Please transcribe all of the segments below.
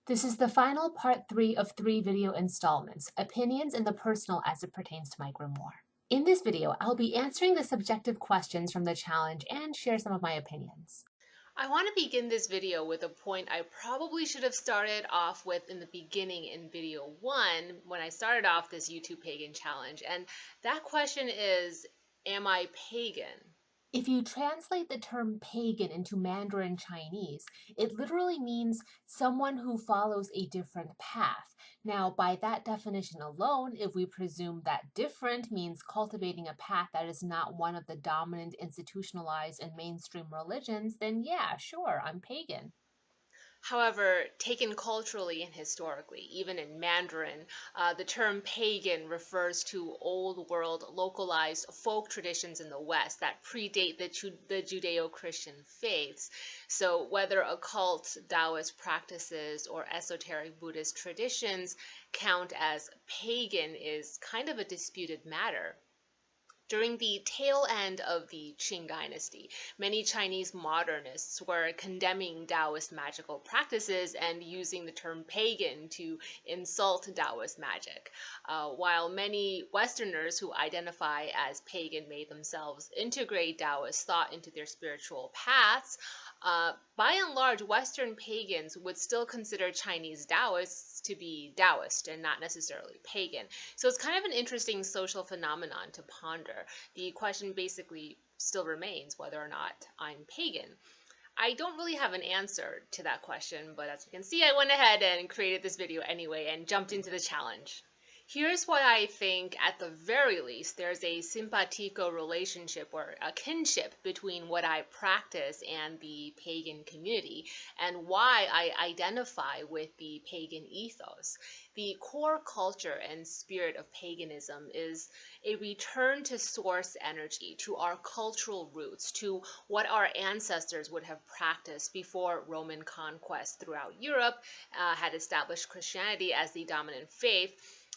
This is the final part 3 of 3 video installments, opinions and the personal as it pertains to my grimoire. In this video, I'll be answering the subjective questions from the challenge and share some of my opinions. I want to begin this video with a point I probably should have started off with in the beginning in video 1 when I started off this YouTube Pagan challenge, and that question is, am I pagan? If you translate the term pagan into Mandarin Chinese, it literally means someone who follows a different path. Now, by that definition alone, if we presume that different means cultivating a path that is not one of the dominant institutionalized and mainstream religions, then yeah, sure, I'm pagan. However, taken culturally and historically, even in Mandarin, the term pagan refers to old world localized folk traditions in the West that predate the Judeo-Christian faiths. So whether occult Taoist practices or esoteric Buddhist traditions count as pagan is kind of a disputed matter. During the tail end of the Qing dynasty, many Chinese modernists were condemning Taoist magical practices and using the term pagan to insult Taoist magic, while many Westerners who identify as pagan may themselves integrate Taoist thought into their spiritual paths. By and large, Western pagans would still consider Chinese Taoists to be Taoist and not necessarily pagan. So it's kind of an interesting social phenomenon to ponder. The question basically still remains whether or not I'm pagan. I don't really have an answer to that question, but as you can see, I went ahead and created this video anyway and jumped into the challenge. Here's why I think, at the very least, there's a simpatico relationship or a kinship between what I practice and the pagan community, and why I identify with the pagan ethos. The core culture and spirit of paganism is a return to source energy, to our cultural roots, to what our ancestors would have practiced before Roman conquest throughout Europe had established Christianity as the dominant faith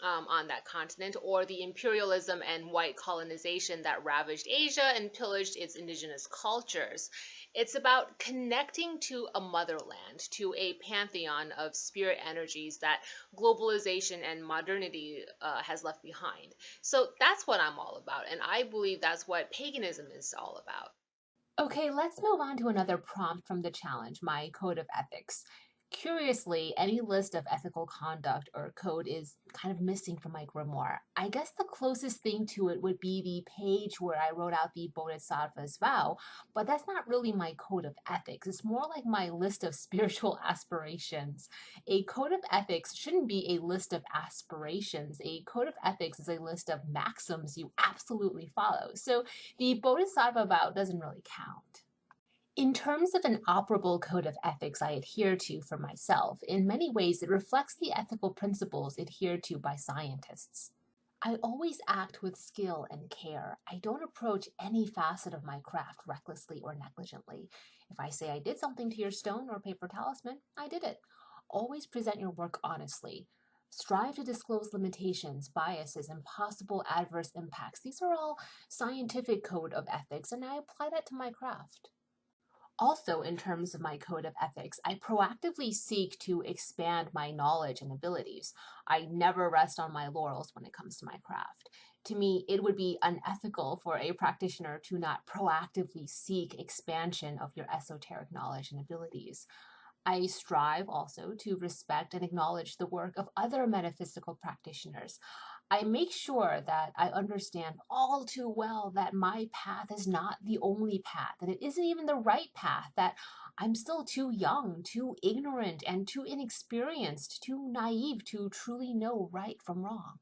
on that continent, or the imperialism and white colonization that ravaged Asia and pillaged its indigenous cultures. It's about connecting to a motherland, to a pantheon of spirit energies that globalization and modernity has left behind. So that's what I'm all about, and I believe that's what paganism is all about. Okay, let's move on to another prompt from the challenge, my code of ethics. Curiously, any list of ethical conduct or code is kind of missing from my grimoire. I guess the closest thing to it would be the page where I wrote out the Bodhisattva's vow, but that's not really my code of ethics. It's more like my list of spiritual aspirations. A code of ethics shouldn't be a list of aspirations. A code of ethics is a list of maxims you absolutely follow. So the Bodhisattva vow doesn't really count. In terms of an operable code of ethics I adhere to for myself, in many ways it reflects the ethical principles adhered to by scientists. I always act with skill and care. I don't approach any facet of my craft recklessly or negligently. If I say I did something to your stone or paper talisman, I did it. Always present your work honestly. Strive to disclose limitations, biases, and possible adverse impacts. These are all scientific code of ethics, and I apply that to my craft. Also, in terms of my code of ethics, I proactively seek to expand my knowledge and abilities. I never rest on my laurels when it comes to my craft. To me, it would be unethical for a practitioner to not proactively seek expansion of your esoteric knowledge and abilities. I strive also to respect and acknowledge the work of other metaphysical practitioners. I make sure that I understand all too well that my path is not the only path, that it isn't even the right path, that I'm still too young, too ignorant, and too inexperienced, too naive to truly know right from wrong.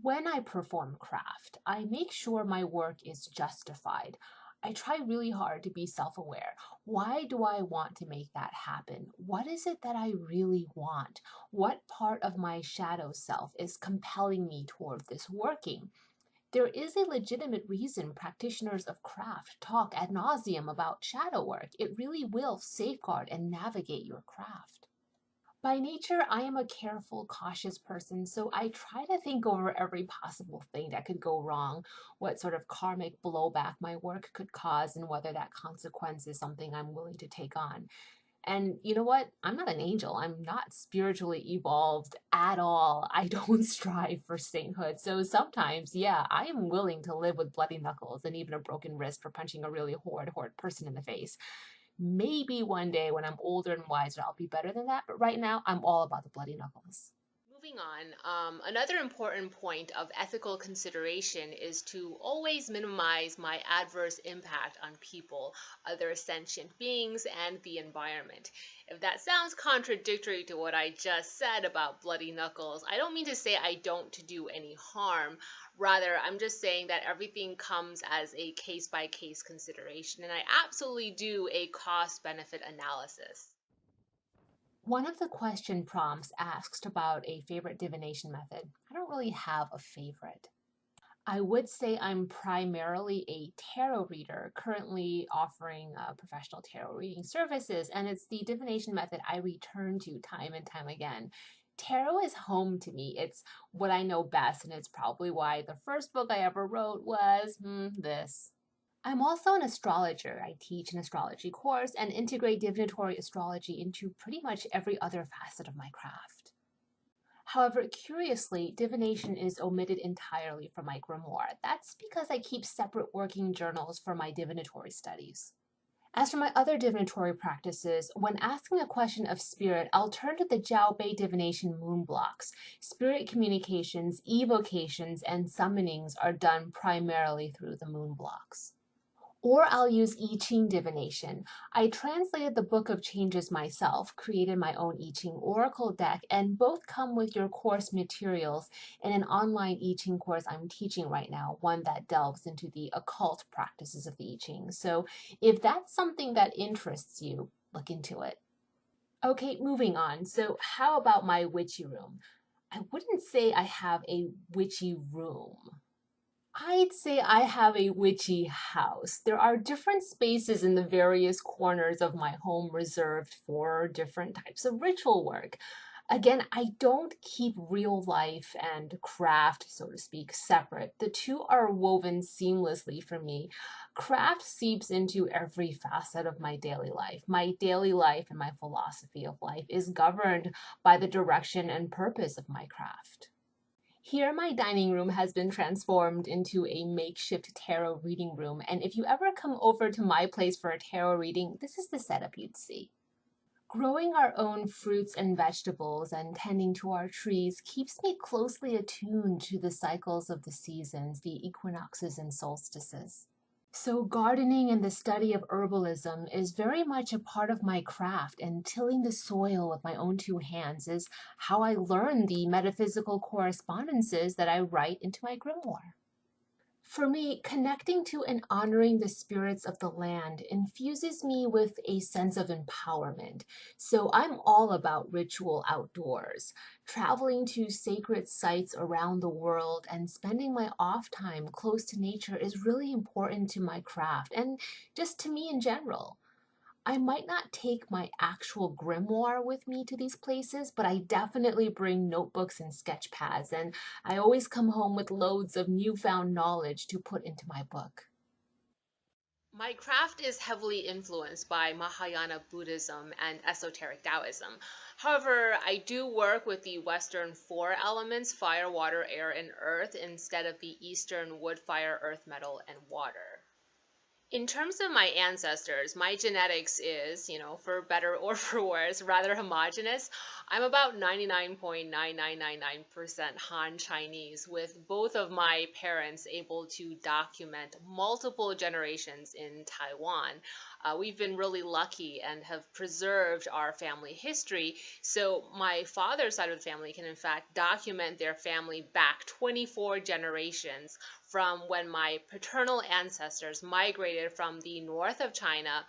When I perform craft, I make sure my work is justified. I try really hard to be self-aware. Why do I want to make that happen? What is it that I really want? What part of my shadow self is compelling me toward this working? There is a legitimate reason practitioners of craft talk ad nauseum about shadow work. It really will safeguard and navigate your craft. By nature, I am a careful, cautious person, so I try to think over every possible thing that could go wrong, what sort of karmic blowback my work could cause, and whether that consequence is something I'm willing to take on. And you know what? I'm not an angel. I'm not spiritually evolved at all. I don't strive for sainthood. So sometimes, yeah, I am willing to live with bloody knuckles and even a broken wrist for punching a really horrid person in the face. Maybe one day when I'm older and wiser, I'll be better than that. But right now, I'm all about the bloody knuckles. Moving on, another important point of ethical consideration is to always minimize my adverse impact on people, other sentient beings, and the environment. If that sounds contradictory to what I just said about bloody knuckles, I don't mean to say I don't do any harm. Rather, I'm just saying that everything comes as a case by case consideration, and I absolutely do a cost benefit analysis. One of the question prompts asked about a favorite divination method. I don't really have a favorite. I would say I'm primarily a tarot reader, currently offering professional tarot reading services, and it's the divination method I return to time and time again. Tarot is home to me. It's what I know best, and it's probably why the first book I ever wrote was this. I'm also an astrologer. I teach an astrology course and integrate divinatory astrology into pretty much every other facet of my craft. However, curiously, divination is omitted entirely from my grimoire. That's because I keep separate working journals for my divinatory studies. As for my other divinatory practices, when asking a question of spirit, I'll turn to the Jiao Bei divination moon blocks. Spirit communications, evocations, and summonings are done primarily through the moon blocks. Or I'll use I Ching divination. I translated the Book of Changes myself, created my own I Ching Oracle deck, and both come with your course materials in an online I Ching course I'm teaching right now, one that delves into the occult practices of the I Ching. So if that's something that interests you, look into it. Okay, moving on. So how about my witchy room? I wouldn't say I have a witchy room. I'd say I have a witchy house. There are different spaces in the various corners of my home reserved for different types of ritual work. Again, I don't keep real life and craft, so to speak, separate. The two are woven seamlessly for me. Craft seeps into every facet of my daily life. My daily life and my philosophy of life is governed by the direction and purpose of my craft. Here, my dining room has been transformed into a makeshift tarot reading room, and if you ever come over to my place for a tarot reading, this is the setup you'd see. Growing our own fruits and vegetables and tending to our trees keeps me closely attuned to the cycles of the seasons, the equinoxes and solstices. So gardening and the study of herbalism is very much a part of my craft, and tilling the soil with my own two hands is how I learn the metaphysical correspondences that I write into my grimoire. For me, connecting to and honoring the spirits of the land infuses me with a sense of empowerment. So I'm all about ritual outdoors, traveling to sacred sites around the world and spending my off time close to nature is really important to my craft and just to me in general. I might not take my actual grimoire with me to these places, but I definitely bring notebooks and sketch pads, and I always come home with loads of newfound knowledge to put into my book. My craft is heavily influenced by Mahayana Buddhism and esoteric Taoism. However, I do work with the Western four elements fire, water, air, and earth instead of the Eastern wood, fire, earth, metal, and water. In terms of my ancestors, my genetics is, for better or for worse, rather homogenous. I'm about 99.9999% Han Chinese, with both of my parents able to document multiple generations in Taiwan. We've been really lucky and have preserved our family history. So my father's side of the family can in fact document their family back 24 generations from when my paternal ancestors migrated from the north of China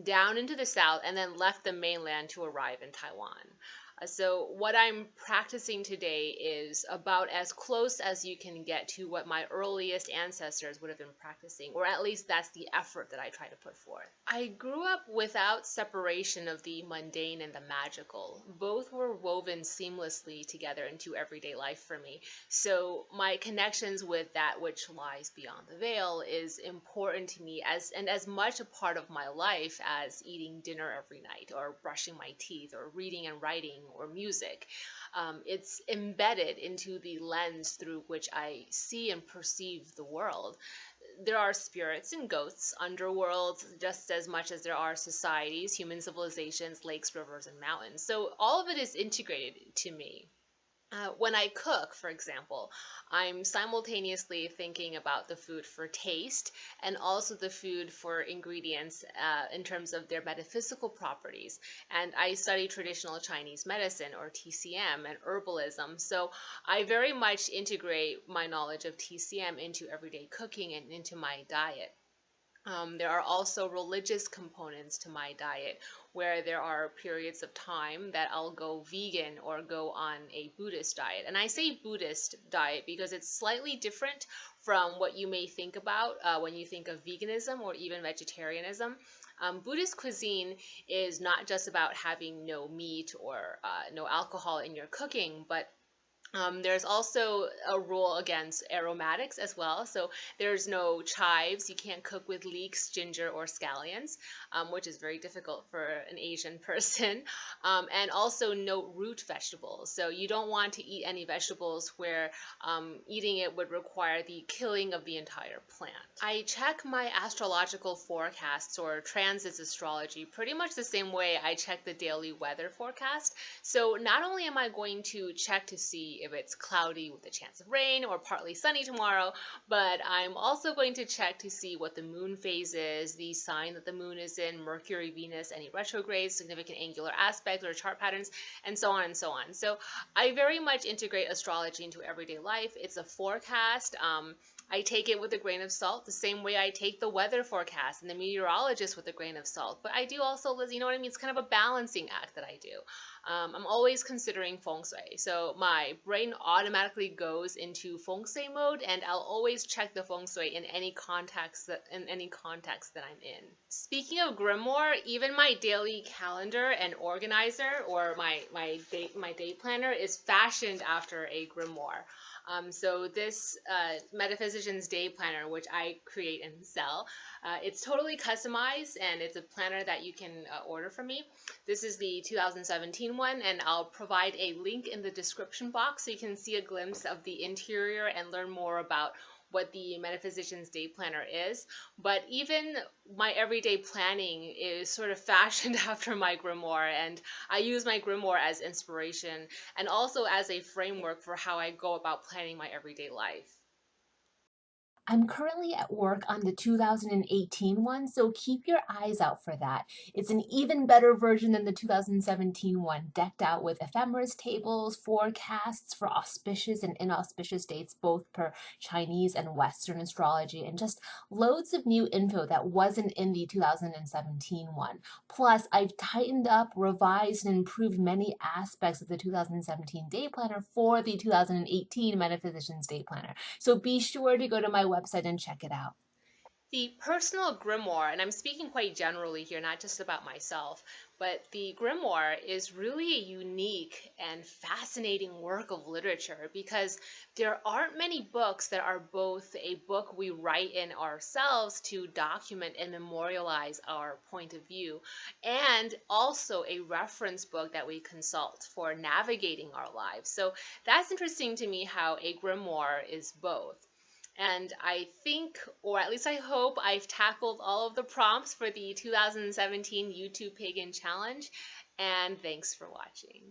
down into the south and then left the mainland to arrive in Taiwan. So what I'm practicing today is about as close as you can get to what my earliest ancestors would have been practicing, or at least that's the effort that I try to put forth. I grew up without separation of the mundane and the magical. Both were woven seamlessly together into everyday life for me. So my connections with that which lies beyond the veil is important to me as much a part of my life as eating dinner every night or brushing my teeth or reading and writing or music. It's embedded into the lens through which I see and perceive the world. There are spirits and ghosts, underworlds, just as much as there are societies, human civilizations, lakes, rivers, and mountains. So all of it is integrated to me. When I cook, for example, I'm simultaneously thinking about the food for taste and also the food for ingredients in terms of their metaphysical properties. And I study traditional Chinese medicine or TCM and herbalism. So I very much integrate my knowledge of TCM into everyday cooking and into my diet. There are also religious components to my diet where there are periods of time that I'll go vegan or go on a Buddhist diet. And I say Buddhist diet because it's slightly different from what you may think about when you think of veganism or even vegetarianism. Buddhist cuisine is not just about having no meat or no alcohol in your cooking, but there's also a rule against aromatics as well. So there's no chives. You can't cook with leeks, ginger, or scallions, which is very difficult for an Asian person. And also no root vegetables. So you don't want to eat any vegetables where eating it would require the killing of the entire plant. I check my astrological forecasts or transits astrology pretty much the same way I check the daily weather forecast. So not only am I going to check to see if it's cloudy with a chance of rain or partly sunny tomorrow, but I'm also going to check to see what the moon phase is, the sign that the moon is in, Mercury, Venus, any retrogrades, significant angular aspects or chart patterns, and so on and so on. So I very much integrate astrology into everyday life. It's a forecast. I take it with a grain of salt, the same way I take the weather forecast and the meteorologist with a grain of salt. But I do also, you know what I mean? It's kind of a balancing act that I do. I'm always considering feng shui. So my brain automatically goes into feng shui mode, and I'll always check the feng shui in any context that I'm in. Speaking of Grimoire, even my daily calendar and organizer, or my date planner, is fashioned after a Grimoire. So this Metaphysician's Day Planner, which I create and sell, it's totally customized, and it's a planner that you can order from me. This is the 2017 one, and I'll provide a link in the description box so you can see a glimpse of the interior and learn more about what the Metaphysician's Day Planner is. But even my everyday planning is sort of fashioned after my Grimoire, and I use my Grimoire as inspiration and also as a framework for how I go about planning my everyday life. I'm currently at work on the 2018 one, so keep your eyes out for that. It's an even better version than the 2017 one, decked out with ephemeris tables, forecasts for auspicious and inauspicious dates, both per Chinese and Western astrology, and just loads of new info that wasn't in the 2017 one. Plus, I've tightened up, revised, and improved many aspects of the 2017 day planner for the 2018 Metaphysician's Day Planner. So be sure to go to my website and check it out. The personal grimoire, and I'm speaking quite generally here, not just about myself, but the grimoire is really a unique and fascinating work of literature because there aren't many books that are both a book we write in ourselves to document and memorialize our point of view, and also a reference book that we consult for navigating our lives. So that's interesting to me how a grimoire is both. And I think, or at least I hope, I've tackled all of the prompts for the 2017 YouTube Pagan Challenge. And thanks for watching.